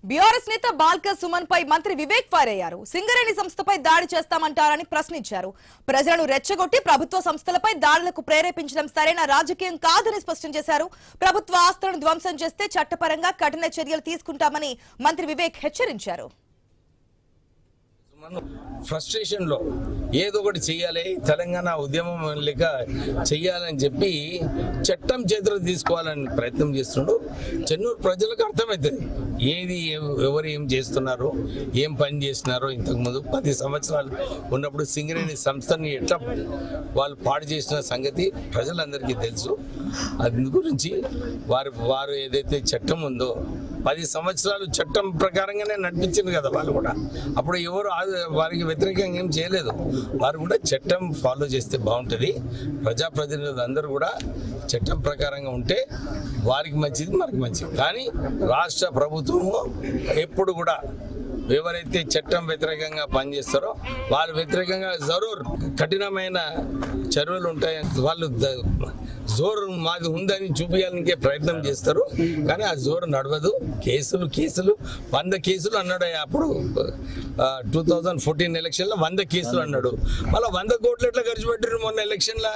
BRS నేత బాల్క సుమన్ పై మంత్రి Vivek fire అయ్యారు. సింగరేణి సంస్థపై దాడి చేస్తామంటారని ప్రశ్నించారు. ప్రజలను రెచ్చగొట్టి ప్రభుత్వ సంస్థలపై దాడులకు ప్రేరేపించడం సరైన రాజకీయం కాదని స్పష్టం చేశారు. ప్రభుత్వ ఆస్తులను ధ్వంసం చేస్తే చట్టపరంగా కఠిన చర్యలు తీసుకుంటామని మంత్రి వివేక్ హెచ్చరించారు. ఫ్రస్ట్రేషన్ లో ఏదో ఒకటి చెయ్యాలి, తెలంగాణ ఉద్యమం లేక చెయ్యాలని చెప్పి చట్టం చేతులు తీసుకోవాలని ప్రయత్నం చేస్తున్నాడు. చెన్నూరు ప్రజలకు అర్థమవుతుంది ఏది ఎవరు ఏం చేస్తున్నారు, ఏం పని చేస్తున్నారో. ఇంతకుముందు 10 సంవత్సరాలు ఉన్నప్పుడు సింగరేణి సంస్థని ఎట్లా వాళ్ళు పాడు చేసిన సంగతి ప్రజలందరికీ తెలుసు. అందు గురించి వారు ఏదైతే చట్టం ఉందో 10 సంవత్సరాలు చట్టం ప్రకారంగానే నడిపించింది కదా వాళ్ళు కూడా. అప్పుడు ఎవరు వారికి వ్యతిరేకంగా ఏం చేయలేదు. వారు కూడా చట్టం ఫాలో చేస్తే బాగుంటుంది. ప్రజాప్రతినిధులు అందరూ కూడా చట్టం ప్రకారంగా ఉంటే వారికి మంచిది, మనకి మంచిది. కానీ రాష్ట్ర ప్రభుత్వము ఎప్పుడు కూడా ఎవరైతే చట్టం వ్యతిరేకంగా పనిచేస్తారో వాళ్ళ వ్యతిరేకంగా జరూర్ కఠినమైన చర్యలు ఉంటాయి. వాళ్ళు జోరు మాది ఉందని చూపించాలనికే ప్రయత్నం చేస్తారు. కానీ ఆ జోరు నడవదు. కేసులు 100 కేసులు అన్నాడు. అప్పుడు 2014 ఎలక్షన్లో 100 కేసులు అన్నాడు. మళ్ళీ 100 కోట్లు ఎట్లా ఖర్చు పెట్టారు మొన్న ఎలక్షన్లో?